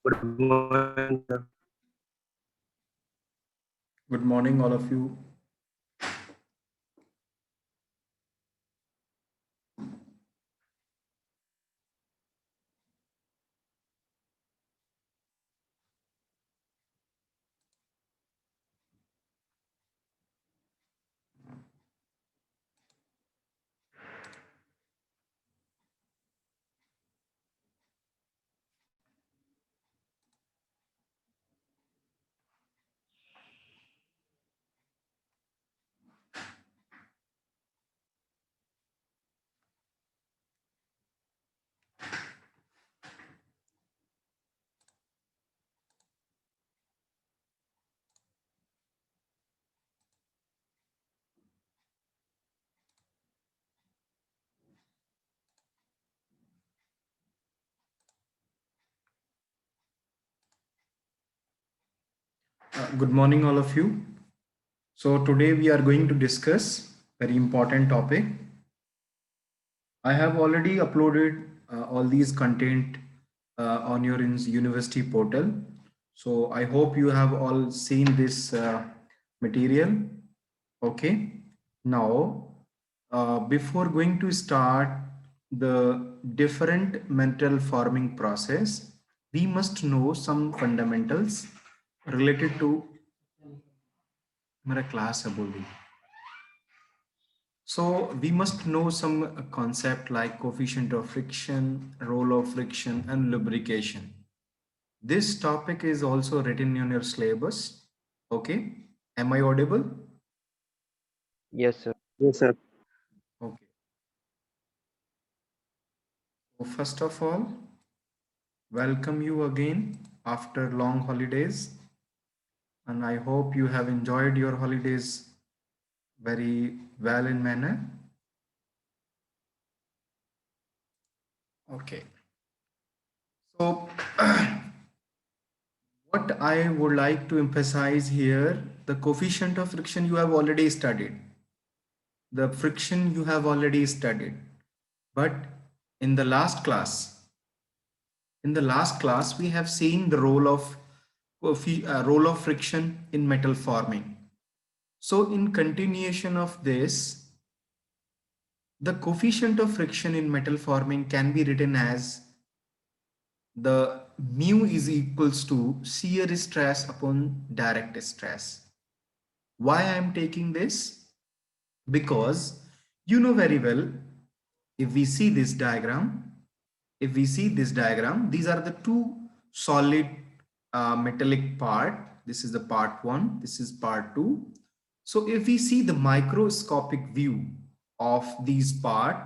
Good morning, sir. Good morning, all of you. Good morning, all of you. So today we are going to discuss very important topic. I have already uploaded all these content on your university portal. So I hope you have all seen this material. Okay. Now, before going to start the different mental forming process, we must know some fundamentals related to मेरा class है बोल दी. So we must know some concept like coefficient of friction, role of friction, and lubrication. This topic is also written in your syllabus. Okay. Am I audible? Yes, sir. Yes, sir. Okay. So first of all, welcome you again after long holidays. And I hope you have enjoyed your holidays very well in manner. Okay. So what I would like to emphasize here, the coefficient of friction you have already studied. The friction you have already studied. But in the last class, we have seen the role of friction in metal forming. So in continuation of this, the coefficient of friction in metal forming can be written as the mu is equals to shear stress upon direct stress. Why I am taking this? Because you know very well, if we see this diagram, these are the two solid metallic part. This is the part one, this is part two. So if we see the microscopic view of these part,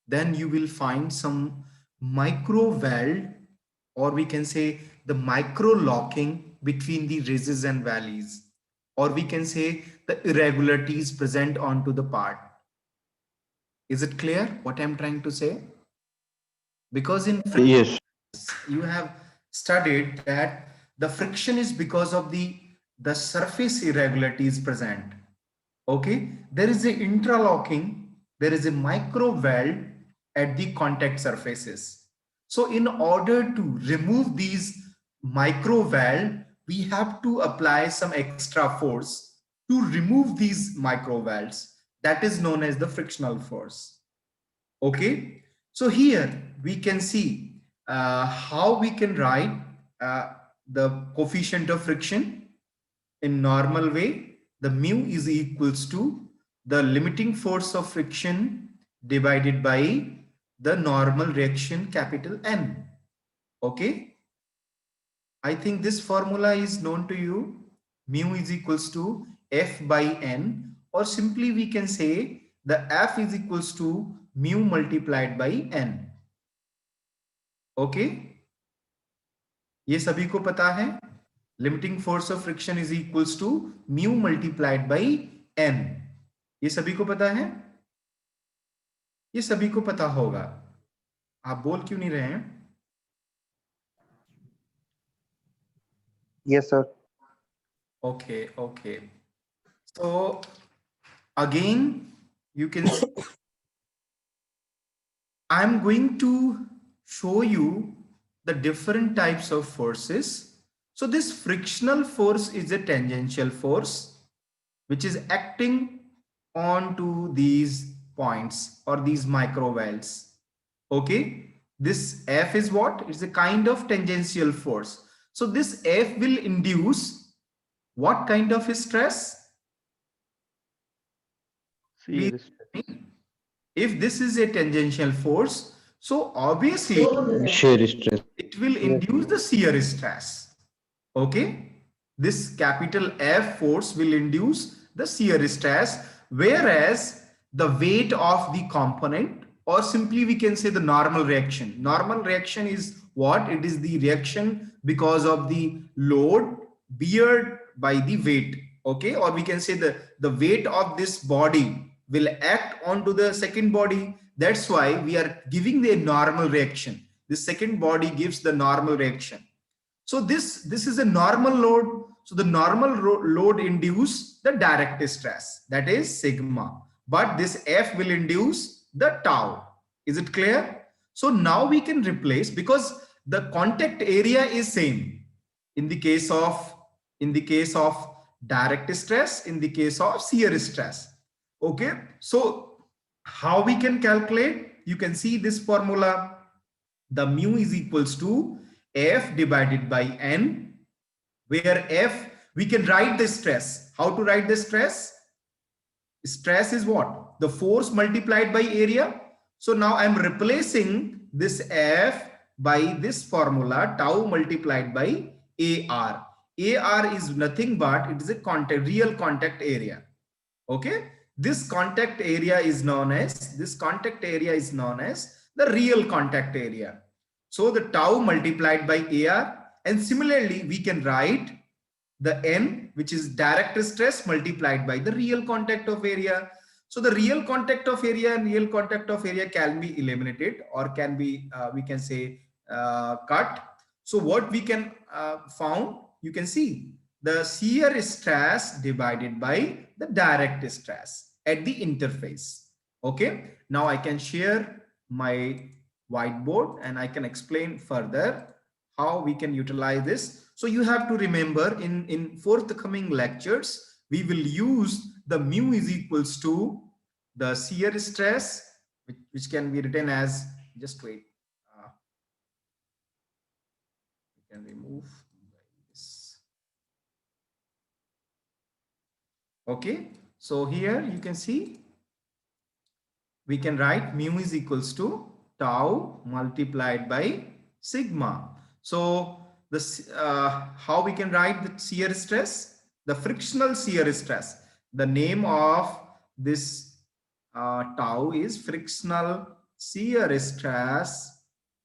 then you will find some micro weld, or we can say the micro locking between the ridges and valleys, or we can say the irregularities present onto the part. Is it clear what I'm trying to say? Because in friction, Yes. you have studied that the friction is because of the surface irregularities present. Okay, there is a intralocking, there is a micro weld at the contact surfaces. So in order to remove these micro weld, we have to apply some extra force to remove these micro welds. That is known as the frictional force. Okay, so here we can see how we can write the coefficient of friction in normal way. The mu is equals to the limiting force of friction divided by the normal reaction capital N. Okay, I think this formula is known to you. Mu is equals to F by N, or simply we can say the F is equals to mu multiplied by N. Okay, ये सभी को पता है. Limiting force of friction is equals to mu multiplied by N. ये सभी को पता है? ये सभी को पता होगा. आप बोल क्यों नहीं रहे हैं? Yes, sir. Okay, okay. So again, you can see I'm going to show you the different types of forces. So this frictional force is a tangential force which is acting onto these points or these microvalves. Okay, this F is what? It's a kind of tangential force. So this F will induce what kind of stress? Shear Please, stress. if this is a tangential force, so obviously Shear stress. it will Yes. induce the shear stress. Okay, this capital F force will induce the shear stress, whereas the weight of the component, or simply we can say the normal reaction. Normal reaction is what? It is the reaction because of the load beared by the weight. Okay, or we can say the weight of this body will act onto the second body. That's why we are giving the normal reaction. The second body gives the normal reaction. So this is a normal load. So the normal load induce the direct stress, that is sigma. But this F will induce the tau. Is it clear? So now we can replace, because the contact area is same in the case of direct stress, in the case of shear stress. Okay, so how we can calculate? You can see this formula. The mu is equals to F divided by N, where F, we can write the stress. How to write the stress? Stress is what? The force multiplied by area. So now I'm replacing this F by this formula, tau multiplied by AR. AR is nothing but it is a real contact area. Okay, this contact area is known as the real contact area. So the tau multiplied by AR, and similarly we can write the N, which is direct stress multiplied by the real contact of area. So the real contact of area and real contact of area can be eliminated, or can be we can say cut. So what we can found, you can see the shear stress divided by the direct stress at the interface. Okay, now I can share my whiteboard and I can explain further how we can utilize this. So you have to remember, in forthcoming lectures we will use the mu is equals to the shear stress, which can be written as, just wait, we can remove this. Okay, so here you can see we can write mu is equals to tau multiplied by sigma. So this how we can write the shear stress? The frictional shear stress. The name of this tau is frictional shear stress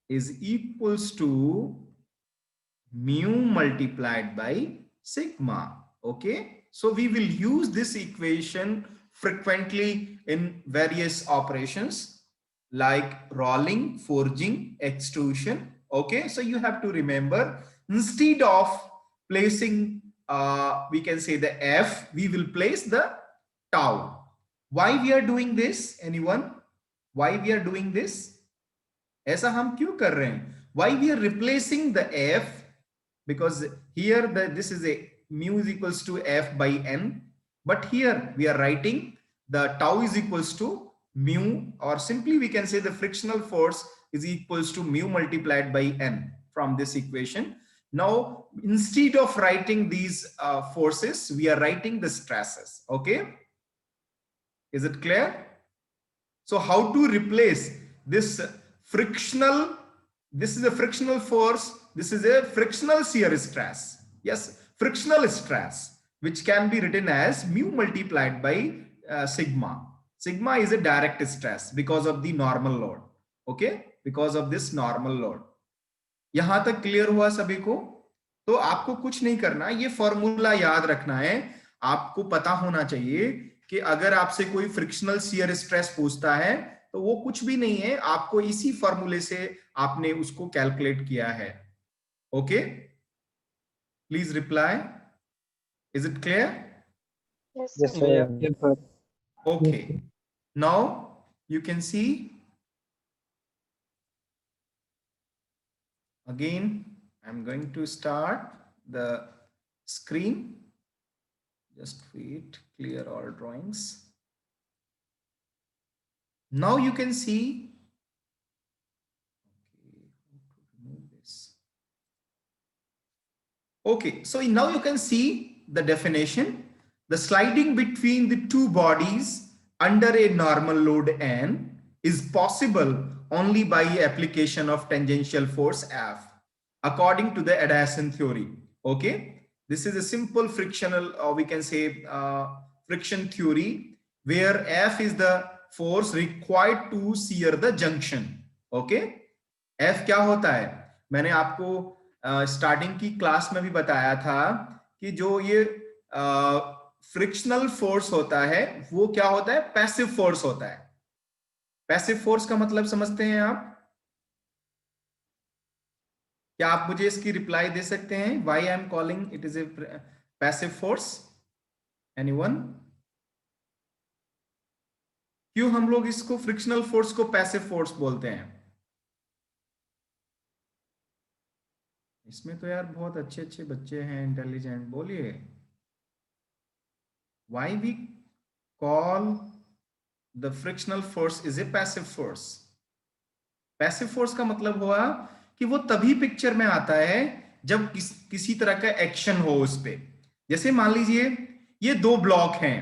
is equals to mu multiplied by sigma. Okay, so we will use this equation frequently in various operations like rolling, forging, extrusion. Okay, so you have to remember, instead of placing we can say the F, we will place the tau. Why we are doing this? Anyone? Why we are doing this? ऐसा हम क्यों कर रहे हैं? Why we are replacing the F? Because here this is a mu is equals to F by N, but here we are writing the tau is equals to mu, or simply we can say the frictional force is equals to mu multiplied by N from this equation. Now instead of writing these forces, we are writing the stresses. Okay, is it clear? So how to replace this frictional, this is a frictional force, this is a frictional shear stress. Yes, frictional stress, which can be written as mu multiplied by sigma. Sigma is a direct stress because of the normal load. Okay, because of this normal load. यहां तक clear हुआ सभी को? तो आपको कुछ नहीं करना, ये फॉर्मूला याद रखना है. आपको पता होना चाहिए कि अगर आपसे कोई फ्रिक्शनल शियर स्ट्रेस पूछता है तो वो कुछ भी नहीं है, आपको इसी फॉर्मूले से आपने उसको कैलकुलेट किया है. Okay, please reply. Is it clear? Yes, Yes, sir. sir. Yes, sir. Okay, now you can see Again, I'm going to start the screen. Just wait, clear all drawings. Now you can see, okay, how to remove this. Okay, so now you can see the definition. The sliding between the two bodies under a normal load N is possible only by application of tangential force F, according to the adhesion theory. Okay, this is a simple frictional, or we can say friction theory, where F is the force required to shear the junction. Okay, F क्या होता है? मैंने आपको starting की class में भी बताया था कि जो ये फ्रिक्शनल फोर्स होता है वो क्या होता है? पैसिव फोर्स होता है। पैसिव फोर्स का मतलब समझते हैं आप? क्या आप मुझे इसकी रिप्लाई दे सकते हैं? Why I am calling it is a passive force? Anyone? क्यों हम लोग इसको फ्रिक्शनल फोर्स को पैसिव फोर्स बोलते हैं? इसमें तो यार बहुत अच्छे अच्छे बच्चे हैं, इंटेलिजेंट, बोलिए। Why we call the frictional force is a passive force? Passive force का मतलब हुआ कि वो तभी पिक्चर में आता है जब किसी तरह का एक्शन हो उस पे। जैसे मान लीजिए ये दो ब्लॉक हैं,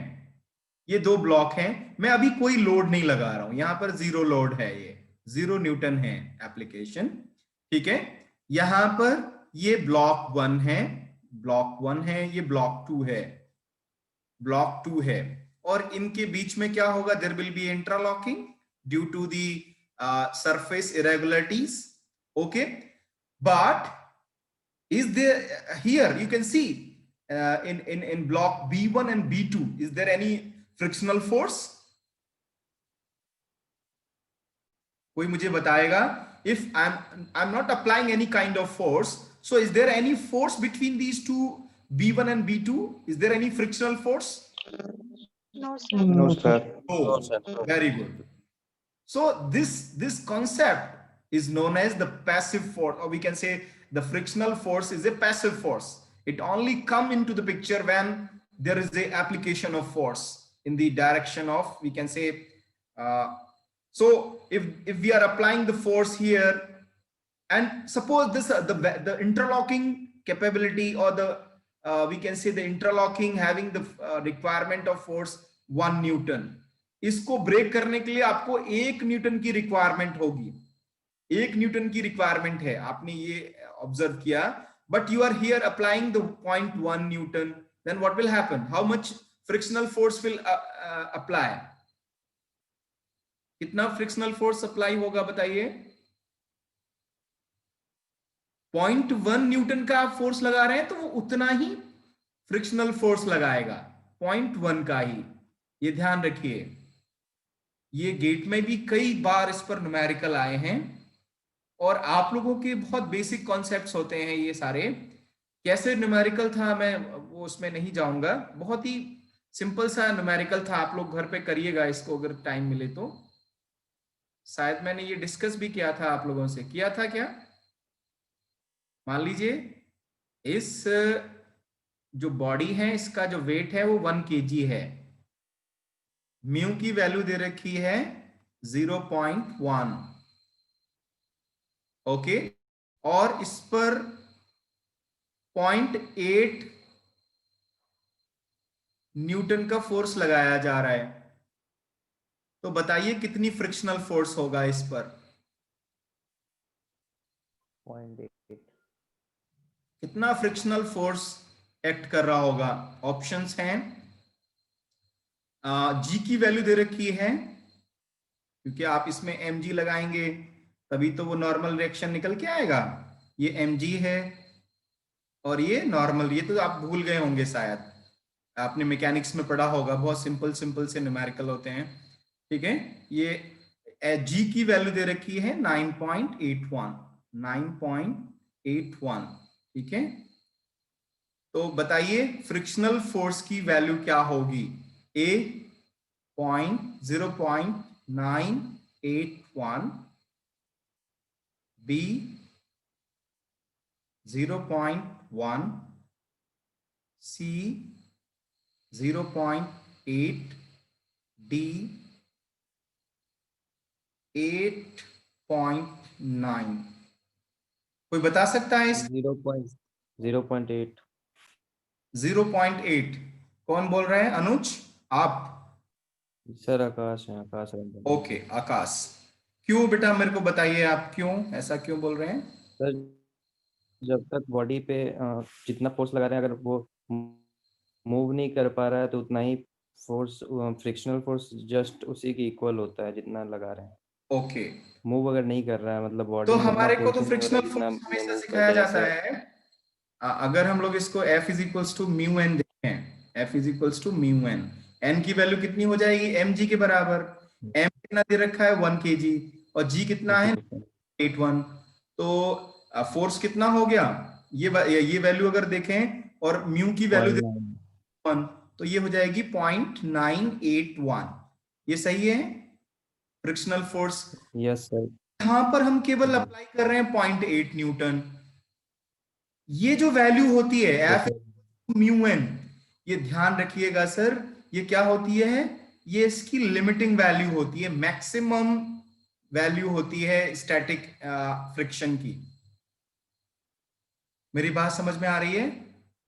ये दो ब्लॉक हैं, मैं अभी कोई लोड नहीं लगा रहा हूं, यहां पर जीरो लोड है, ये 0 न्यूटन है एप्लीकेशन, ठीक है। यहां पर ये ब्लॉक 1 है, ब्लॉक 1 है, ये ब्लॉक 2 है, ब्लॉक 2 है, और इनके बीच में क्या होगा? There will be interlocking due to the surface irregularities. Okay, but is there here you can see in block B1 and B2, is there any frictional force? कोई मुझे बताएगा? If I'm not applying any kind of force, so is there any force between these two, B1 and B2? Is there any frictional force? No, sir. No, sir. Oh, very good. So this concept is known as the passive force, or we can say the frictional force is a passive force. It only come into the picture when there is a application of force in the direction of, we can say, so if we are applying the force here, and suppose this the interlocking capability, or the we can say the interlocking having the requirement of force 1 Newton, इसको break करने के लिए आपको 1 Newton की requirement होगी, 1 Newton की requirement है, आपने ये ऑब्जर्व किया, but you are here applying the 0.1 newton, then what will happen? How much frictional force will apply? कितना फ्रिक्शनल फोर्स अप्लाई होगा बताइए? 0.1 न्यूटन का आप फोर्स लगा रहे हैं तो वो उतना ही फ्रिक्शनल फोर्स लगाएगा, 0.1 का ही, ये ध्यान रखिए। ये गेट में भी कई बार इस पर न्यूमेरिकल आए हैं, और आप लोगों के बहुत बेसिक कॉन्सेप्ट्स होते हैं ये सारे। कैसे न्यूमेरिकल था मैं वो उसमें नहीं जाऊंगा, बहुत ही सिंपल सा न्यूमेरिकल था, आप लोग घर पे करिएगा इसको अगर टाइम मिले तो। शायद मैंने ये डिस्कस भी किया था आप लोगों से, किया था क्या? मान लीजिए इस जो बॉडी है इसका जो वेट है वो 1 kg है, म्यू की वैल्यू दे रखी है 0.1, ओके, और इस पर 0.8 न्यूटन का फोर्स लगाया जा रहा है, तो बताइए कितनी फ्रिक्शनल फोर्स होगा इस पर? 0.8. कितना फ्रिक्शनल फोर्स एक्ट कर रहा होगा? ऑप्शंस हैं, जी की वैल्यू दे रखी है, क्योंकि आप इसमें mg लगाएंगे तभी तो वो नॉर्मल रिएक्शन निकल के आएगा, ये mg है, और ये नॉर्मल, ये तो आप भूल गए होंगे शायद, आपने मैकेनिक्स में पढ़ा होगा, बहुत सिंपल सिंपल से न्यूमेरिकल होते हैं, ठीक है। ये जी की वैल्यू दे रखी है 9.81, 9.81, ठीक है। तो बताइए फ्रिक्शनल फोर्स की वैल्यू क्या होगी? ए 0.981, बी 0.1, C 0.8, D 8.9। कोई बता सकता है इस 0.8 0.8 कौन बोल रहे हैं? अनुज आप? सर, आकाश है, आकाश रंजन। ओके आकाश, क्यों बेटा मेरे को बताइए, आप क्यों ऐसा क्यों बोल रहे हैं? सर, जब तक बॉडी पे जितना फोर्स लगा रहे हैं, अगर वो मूव नहीं कर पा रहा है तो उतना ही फोर्स, फ्रिक्शनल फोर्स जस्ट उसी के इक्वल होता है जितना लगा रहे हैं। ओके, मूव अगर नहीं कर रहा है, मतलब तो बॉडी में उतना हमारे को फोर्स तो ही नहीं हो रहा फ्रिक्शनल है जितना फोर्स में हमेशा मूव कर सिखाया रहे हैं जाता सर। है। अगर हम लोग इसको F is equals to mu N देखें, F is equals to mu N, N की वैल्यू कितनी हो जाएगी? mg के बराबर। m कितना दे रखा है? 1 kg, और g कितना है? 81। तो फोर्स कितना हो गया? ये वैल्यू अगर देखें और म्यू की वैल्यू 1, तो ये हो जाएगी 0.981। ये सही है फ्रिक्शनल फोर्स। Yes sir. यहां पर हम केवल अप्लाई कर रहे हैं 0.8 न्यूटन। ये जो वैल्यू होती है तो एफ सर, म्यू एन, ये ध्यान रखिएगा सर, ये क्या होती है? ये इसकी लिमिटिंग वैल्यू होती है, मैक्सिमम वैल्यू होती है स्टैटिक फ्रिक्शन की। मेरी बात समझ में आ रही है?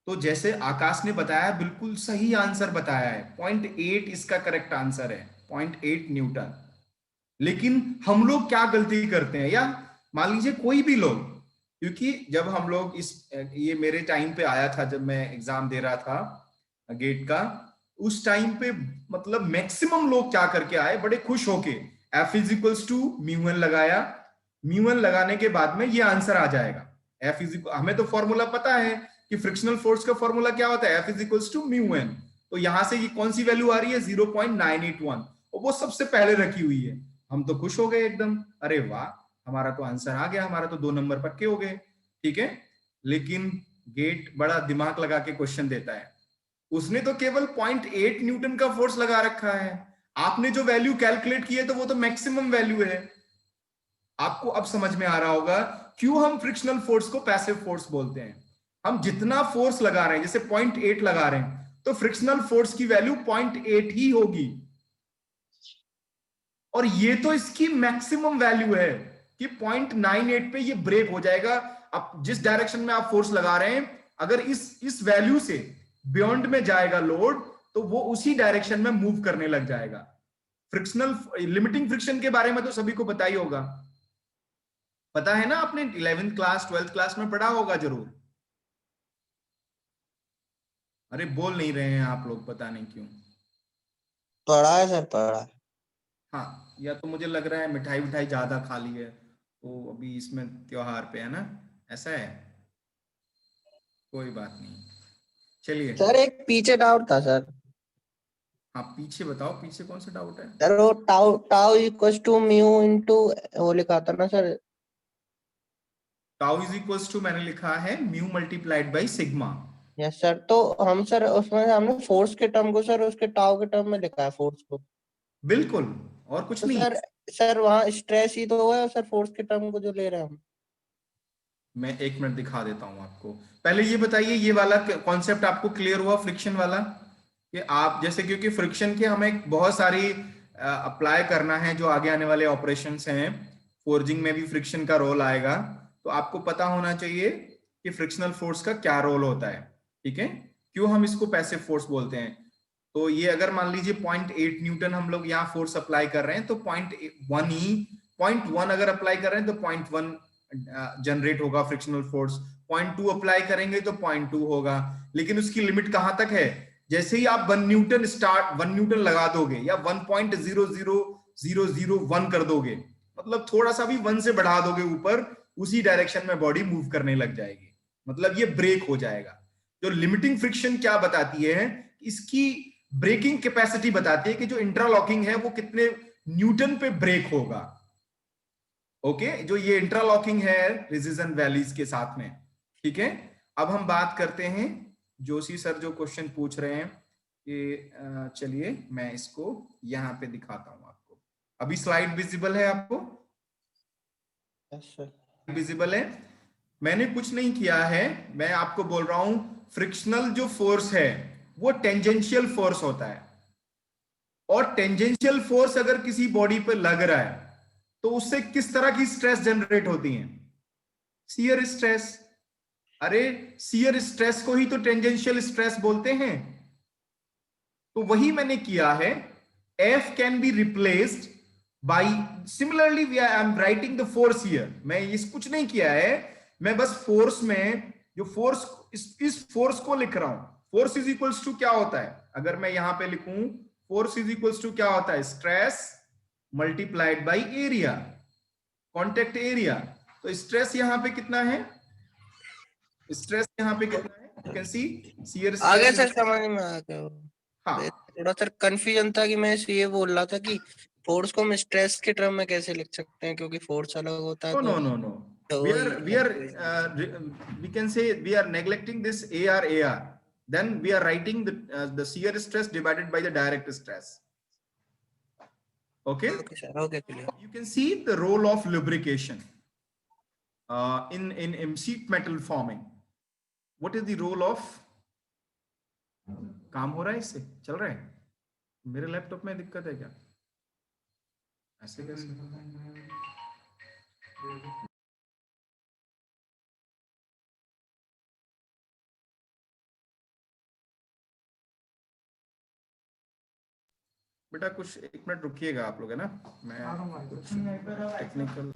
तो जैसे आकाश ने बताया, बिल्कुल सही आंसर बताया है, 0.8 इसका करेक्ट आंसर है, 0.8 न्यूटन। लेकिन हम लोग क्या गलती करते हैं, या मान लीजिए कोई भी लोग, क्योंकि जब हम लोग ये मेरे टाइम पे आया था, जब मैं एग्जाम दे रहा था गेट का, उस टाइम पे मतलब मैक्सिमम लोग क्या करके आए, बड़े खुश होके F is equals to mu N लगाया। म्यू एन लगाने के बाद में ये आंसर आ जाएगा। F इज, हमें तो फॉर्मूला पता है कि फ्रिक्शनल फोर्स का फॉर्मूला क्या होता है, F is equals to mu N. तो यहां से ये कौन सी वैल्यू आ रही है? 0.981, और वो सबसे पहले रखी हुई है। हम तो खुश हो गए एकदम, अरे वाह, हमारा तो आंसर आ गया, हमारा तो 2 नंबर पक्के हो गए। ठीक है, लेकिन गेट बड़ा दिमाग लगा के क्वेश्चन देता है। उसने तो केवल 0.8 न्यूटन का फोर्स लगा रखा है, आपने जो वैल्यू कैलकुलेट की है तो वो तो मैक्सिमम वैल्यू है। आपको अब समझ में आ रहा होगा क्यों हम फ्रिक्शनल फोर्स को पैसिव फोर्स बोलते हैं। हम जितना फोर्स लगा रहे हैं, जैसे 0.8 लगा रहे हैं, तो फ्रिक्शनल फोर्स की वैल्यू 0.8 ही होगी, और ये तो इसकी मैक्सिमम वैल्यू है कि 0.98 पे ये ब्रेक हो जाएगा। अब जिस डायरेक्शन में आप फोर्स लगा रहे हैं, अगर इस वैल्यू से बियॉन्ड में जाएगा लोड, तो वो उसी डायरेक्शन में मूव करने लग जाएगा। फ्रिक्शनल लिमिटिंग फ्रिक्शन के बारे में तो सभी को पता ही होगा, पता है ना, आपने 11th क्लास 12th क्लास में पढ़ा होगा जरूर। अरे बोल नहीं रहे हैं आप लोग, पता नहीं क्यों। पढ़ा है सर, पढ़ा है। हाँ, या तो मुझे लग रहा है मिठाई विठाई ज्यादा खा ली है, तो अभी इसमें त्योहार पे है ना, ऐसा है। कोई बात नहीं, चलिए। सर एक पीछे डाउट था सर। हाँ पीछे बताओ, पीछे कौन सा डाउट है? सर वो tau tau equals to mu into, वो लिखा था ना sir. Tau is equals to, मैंने लिखा है mu multiplied by sigma. Yes sir, तो हम सर उसमें हमने फोर्स के टर्म को सर उसके टाउ के टर्म में लिखा है फोर्स को। बिल्कुल, और कुछ तो नहीं। सर वहाँ स्ट्रेस ही तो हुआ है सर, फोर्स के टर्म को जो ले रहे हैं हम। मैं 1 मिनट दिखा देता हूं आपको। पहले ये बताइए, ये वाला कॉन्सेप्ट आपको क्लियर हुआ, फ्रिक्शन वाला? कि आप जैसे, क्योंकि फ्रिक्शन के हमें बहुत सारी अप्लाई करना है, जो आगे आने वाले ऑपरेशंस हैं, फोर्जिंग में भी फ्रिक्शन का रोल आएगा, तो आपको पता होना चाहिए कि फ्रिक्शनल फोर्स का क्या रोल होता है। ठीक है, क्यों हम इसको पैसिव फोर्स बोलते हैं। तो ये अगर मान लीजिए 0.8 न्यूटन हम लोग यहाँ फोर्स अप्लाई कर रहे हैं, तो 0.1 अगर अप्लाई कर रहे हैं तो 0.1 जनरेट होगा फ्रिक्शनल फोर्स। 0.2 अप्लाई करेंगे तो 0.2 होगा। लेकिन उसकी लिमिट कहां तक है? जैसे ही आप 1 न्यूटन लगा दोगे, या 1.00001 कर दोगे, मतलब थोड़ा सा भी 1 से बढ़ा दोगे ऊपर, उसी डायरेक्शन में बॉडी मूव करने लग जाएगी, मतलब ये ब्रेक हो जाएगा। जो लिमिटिंग फ्रिक्शन क्या बताती है, इसकी ब्रेकिंग कैपेसिटी बताती है कि जो इंट्रालॉकिंग है वो कितने न्यूटन पे ब्रेक होगा। ओके, जो ये इंट्रालॉकिंग है रेजिस्टेंस वैल्यूज के साथ में। ठीक है, अब हम बात करते हैं जोशी सर जो क्वेश्चन पूछ रहे हैं कि चलिए मैं इसको यहां पे दिखाता हूं आपको। अभी स्लाइड विजिबल है आपको? Yes sir. विजिबल है? मैंने कुछ नहीं किया है, मैं आपको बोल रहा हूं फ्रिक्शनल जो फोर्स है वो टेंजेंशियल फोर्स होता है, और टेंजेंशियल फोर्स अगर किसी बॉडी पे लग रहा है तो उससे किस तरह की स्ट्रेस जनरेट होती है? Shear stress. अरे शियर स्ट्रेस को ही तो टेंजेंशियल स्ट्रेस बोलते हैं। तो वही मैंने किया है, F can be replaced by, similarly we I am writing the force here. मैं इस कुछ नहीं किया है, मैं बस फोर्स में जो फोर्स, इस फोर्स को लिख रहा हूं। फोर्स इज इक्वल्स टू क्या होता है, अगर मैं यहां पे लिखूं फोर्स इज इक्वल्स टू क्या होता है, stress multiplied by area, contact area. तो स्ट्रेस यहां पे कितना है, स्ट्रेस यहां पे कितना है, यू कैन सी शियर आगे स्ट्रेस। सर समझ में आ गया वो। हाँ, थोड़ा सर कंफ्यूजन था कि मैं ये बोल रहा था कि फोर्स को हम स्ट्रेस के टर्म में कैसे लिख सकते हैं, क्योंकि फोर्स अलग होता है no, तो no, no, no. We वही are, confusion. we can say we are neglecting this AR. Then we are writing the shear stress divided by the direct stress. Okay. Okay sir, okay clear. You can see the role of lubrication in sheet metal forming. What is the role of? काम हो रहा है, इससे चल रहा है? मेरे laptop में दिक्कत है क्या? ऐसे कैसे? बेटा कुछ 1 मिनट रुकिएगा आप लोग, है ना, मैं कुछ technical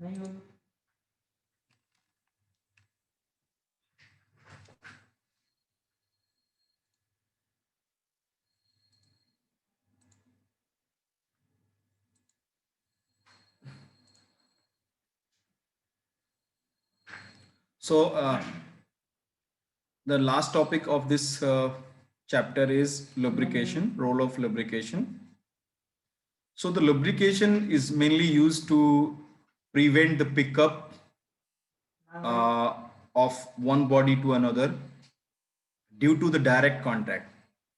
So the last topic of this chapter is lubrication, role of lubrication. So the lubrication is mainly used to prevent the pickup of one body to another due to the direct contact.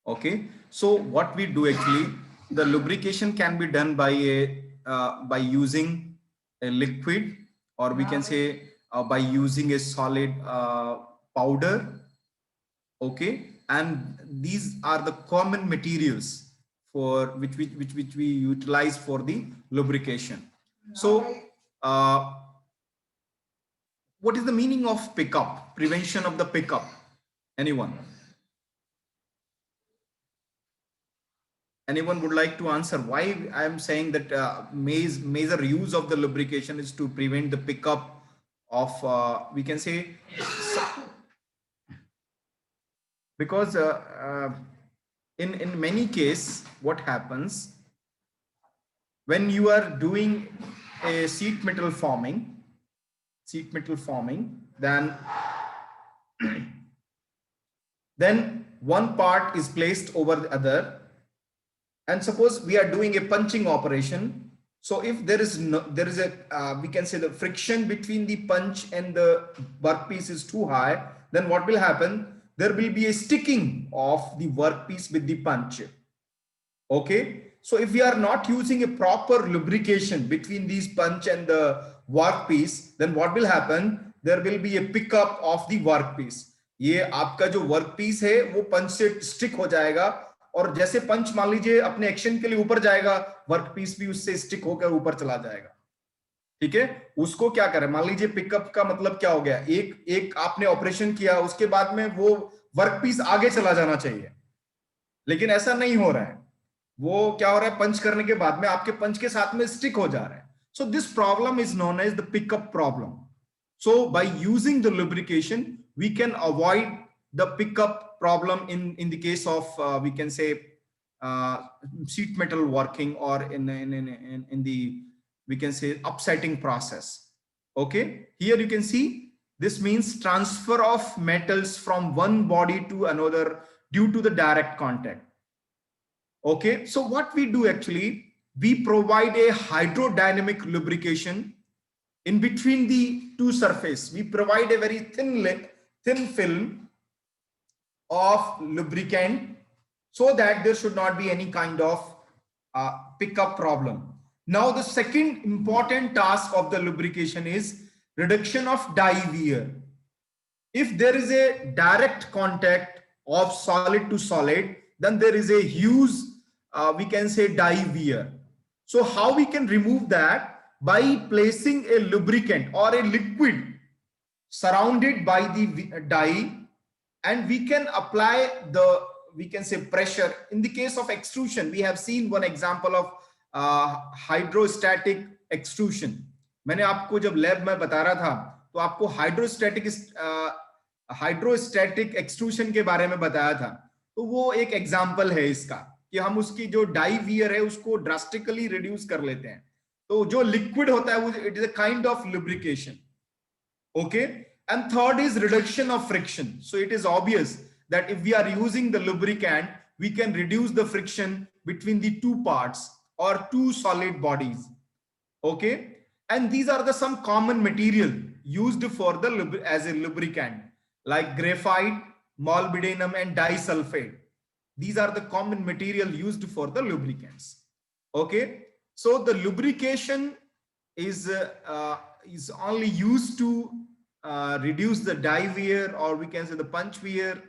Okay, so what we do actually, the lubrication can be done by by using a liquid, or we can say by using a solid powder. Okay, and these are the common materials for which we utilize for the lubrication. So what is the meaning of pickup, prevention of the pickup? Anyone would like to answer why I am saying that major use of the lubrication is to prevent the pickup of we can say, because in many cases what happens when you are doing a sheet metal forming, then one part is placed over the other, and suppose we are doing a punching operation. So if there is a we can say the friction between the punch and the workpiece is too high, then what will happen? There will be a sticking of the workpiece with the punch. Okay, so if we are not using a proper lubrication between these punch and the workpiece, then what will happen? There will be a pickup of the workpiece. ये आपका जो workpiece है वो पंच से stick हो जाएगा, और जैसे पंच मान लीजिए अपने एक्शन के लिए ऊपर जाएगा, वर्कपीस भी उससे स्टिक होकर ऊपर चला जाएगा. ठीक है, उसको क्या करें? मान लीजिए पिकअप का मतलब क्या हो गया, एक आपने ऑपरेशन किया, उसके बाद में वो वर्कपीस आगे चला जाना चाहिए, लेकिन ऐसा नहीं हो रहा है. वो क्या हो रहा है, पंच करने के बाद में आपके पंच के साथ में स्टिक हो जा रहा है. So this problem is known as the pickup problem. So by using the lubrication we can avoid the pickup problem in the case of we can say sheet metal working, or in the we can say upsetting process. Okay, here you can see this means transfer of metals from one body to another due to the direct contact. Okay, so what we do actually, we provide a hydrodynamic lubrication in between the two surface. We provide a very thin film of lubricant so that there should not be any kind of pickup problem. Now the second important task of the lubrication is reduction of dye wear. If there is a direct contact of solid to solid, then there is a huge we can say dye wear. So how we can remove that? By placing a lubricant or a liquid surrounded by the dye, and we can apply the we can say pressure. In the case of extrusion, we have seen one example of hydrostatic extrusion. मैंने आपको जब lab में बता रहा था तो आपको hydrostatic extrusion के बारे में बताया था. तो वो एक एग्जांपल है इसका कि हम उसकी जो डाई वियर है उसको ड्रास्टिकली रिड्यूस कर लेते हैं. तो जो लिक्विड होता है वो it is a kind of lubrication. Okay, and third is reduction of friction. So it is obvious that if we are using the lubricant, we can reduce the friction between the two parts or two solid bodies. Okay, and these are the some common material used for the as a lubricant, like graphite, molybdenum, and disulfide. These are the common material used for the lubricants. Okay, so the lubrication is only used to reduce the dye wear, or we can say the punch wear,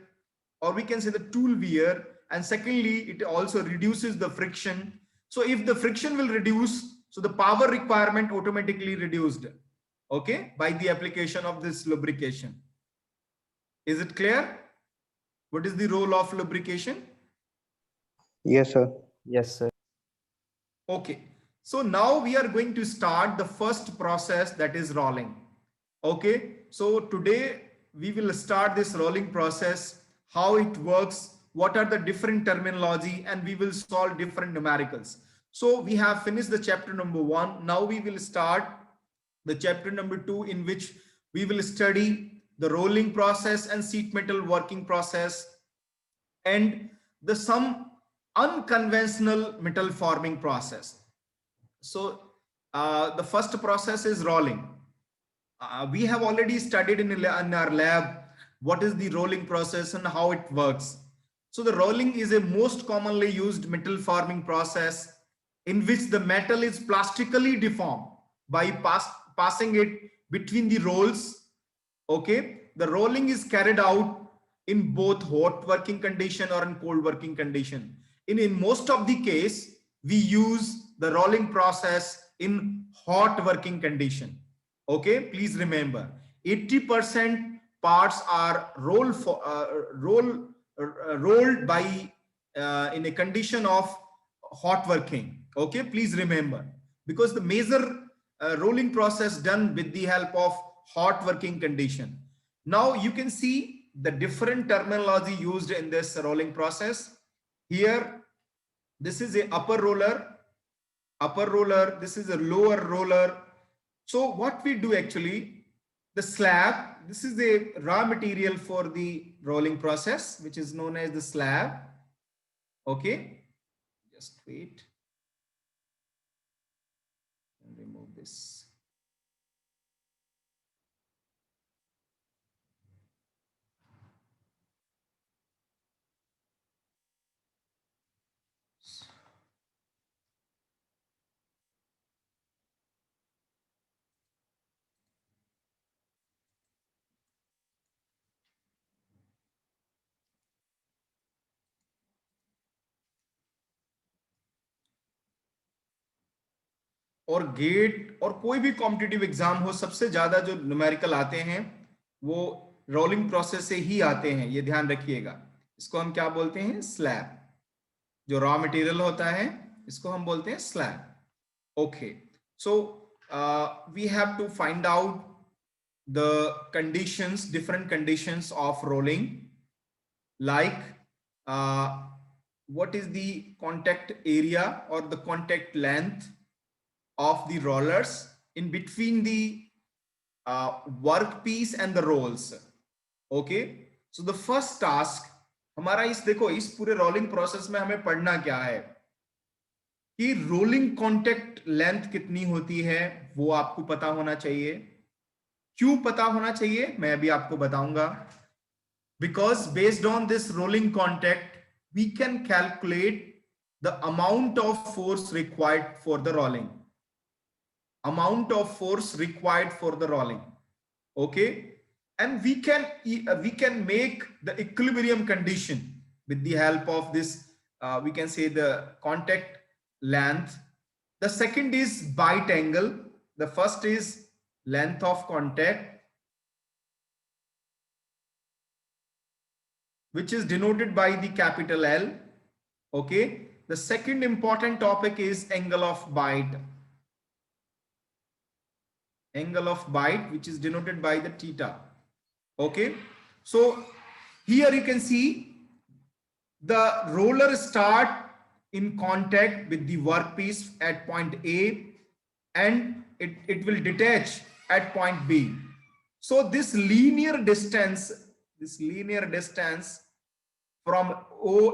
or we can say the tool wear. And secondly, it also reduces the friction. So if the friction will reduce, so the power requirement automatically reduced. Okay, by the application of this lubrication. Is it clear? What is the role of lubrication? Yes, sir. Yes, sir. Okay, So now we are going to start the first process, that is rolling. Okay, so today we will start this rolling process, how it works, what are the different terminology, and we will solve different numericals. So we have finished the chapter number 1. Now we will start the chapter number 2, in which we will study the rolling process and sheet metal working process and some unconventional metal forming process. So the first process is rolling. We have already studied in our lab what is the rolling process and how it works. So the rolling is a most commonly used metal forming process in which the metal is plastically deformed by passing it between the rolls. Okay, the rolling is carried out in both hot working condition or in cold working condition. In most of the case, we use the rolling process in hot working condition. Okay, please remember 80% parts are rolled by in a condition of hot working. Okay, please remember, because the major rolling process done with the help of hot working condition. Now you can see the different terminology used in this rolling process. Here, this is a upper roller, this is a lower roller. So what we do actually, the slab, this is a raw material for the rolling process, which is known as the slab. Okay, just wait and remove this. और gate और कोई भी competitive exam हो, सबसे ज्यादा जो numerical आते हैं वो रोलिंग प्रोसेस से ही आते हैं, ये ध्यान रखिएगा। इसको हम क्या बोलते हैं? स्लैब। जो रॉ मटेरियल होता है इसको हम बोलते हैं slab. Okay, so we have to find out the conditions, different conditions of rolling, like what is the contact area or the contact length of the rollers in between the workpiece and the rolls. Okay, so the first task हमारा देखो इस पूरे rolling process में हमें पढ़ना क्या है कि रोलिंग कॉन्टेक्ट लेंथ कितनी होती है, वो आपको पता होना चाहिए। क्यों पता होना चाहिए मैं अभी आपको बताऊंगा। Because based on this rolling contact we can calculate the amount of force required for the rolling. Okay, and we can make the equilibrium condition with the help of this we can say the contact length. The second is bite angle. The first is length of contact, which is denoted by the capital L. Okay, the second important topic is angle of bite. Angle of bite, which is denoted by the theta. Okay, so here you can see the roller start in contact with the workpiece at point A and it will detach at point B. So this linear distance from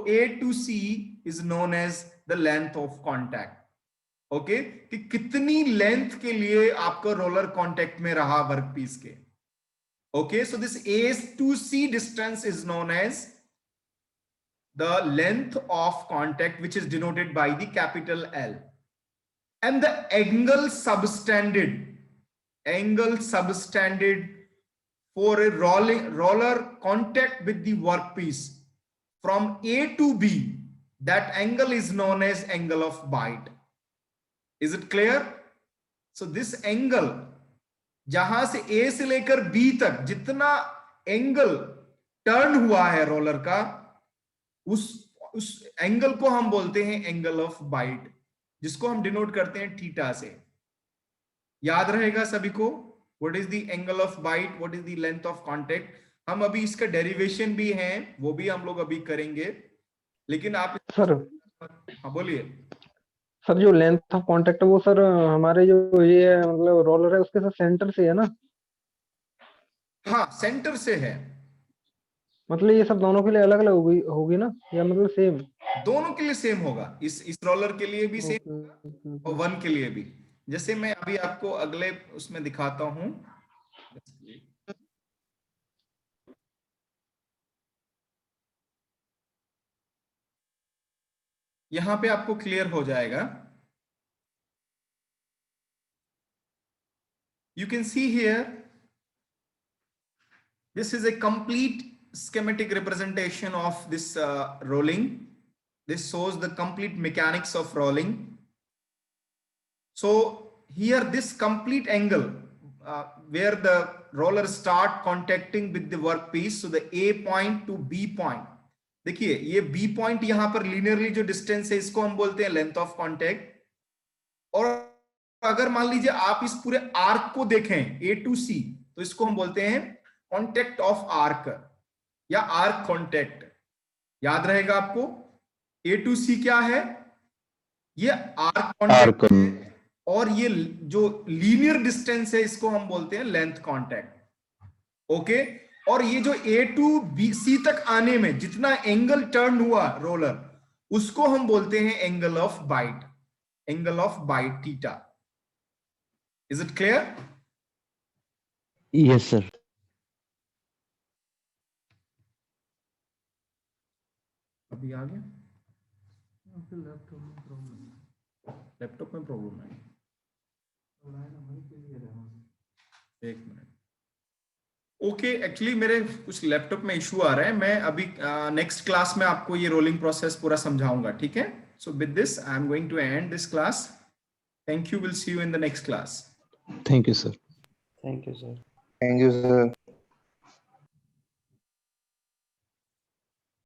A to C is known as the length of contact. Okay, कि कितनी length के लिए आपका roller contact में रहा workpiece के। Okay, so this A to C distance is known as the length of contact, which is denoted by the capital L. And the angle subtended for a roller contact with the workpiece from A to B, that angle is known as angle of bite. Is it clear? So this angle, जहां से A से लेकर B तक जितना angle turn हुआ है roller का, उस एंगल को हम बोलते हैं एंगल ऑफ बाइट। जिसको हम डिनोट करते हैं थीटा से। याद रहेगा सभी को, what is the angle of bite, what is the length of contact. हम अभी इसका डेरिवेशन भी है, वो भी हम लोग अभी करेंगे, लेकिन आप सर हाँ बोलिए। सर जो लेंथ ऑफ कांटेक्ट है वो सर हमारे जो ये है मतलब रोलर है उसके साथ सेंटर से है ना? हाँ सेंटर से है। मतलब ये सब दोनों के लिए अलग अलग होगी ना, या मतलब सेम? दोनों के लिए सेम होगा, इस रोलर के लिए भी सेम और वन के लिए भी। जैसे मैं अभी आपको अगले उसमें दिखाता हूं, यहां पे आपको क्लियर हो जाएगा। You can see here, this is a complete schematic representation of this rolling. This shows the complete mechanics of rolling. So here this complete angle where the roller start contacting with the workpiece, so the A point to B point, देखिए ये B point यहां पर linearly जो distance है इसको हम बोलते हैं length of contact। और अगर मान लीजिए आप इस पूरे आर्क को देखें A to C, तो इसको हम बोलते हैं कॉन्टेक्ट ऑफ आर्क या आर्क कॉन्टेक्ट। याद रहेगा आपको A to C क्या है, ये आर्क कॉन्टेक्ट है, और ये जो लीनियर डिस्टेंस है इसको हम बोलते हैं लेंथ कॉन्टेक्ट। ओके, और ये जो A to B C तक आने में जितना एंगल टर्न हुआ रोलर, उसको हम बोलते हैं angle of bite, angle of bite theta. Is it clear? Yes sir. अभी आ गया? लैपटॉप में प्रॉब्लम है, एक मिनट। ओके, एक्चुअली मेरे कुछ लैपटॉप में इशू आ रहा है, मैं अभी नेक्स्ट क्लास में आपको ये रोलिंग प्रोसेस पूरा समझाऊंगा, ठीक है? So with this I am going to end this class. Thank you, will see you in the next class. Thank you sir. Thank you sir. Thank you, sir.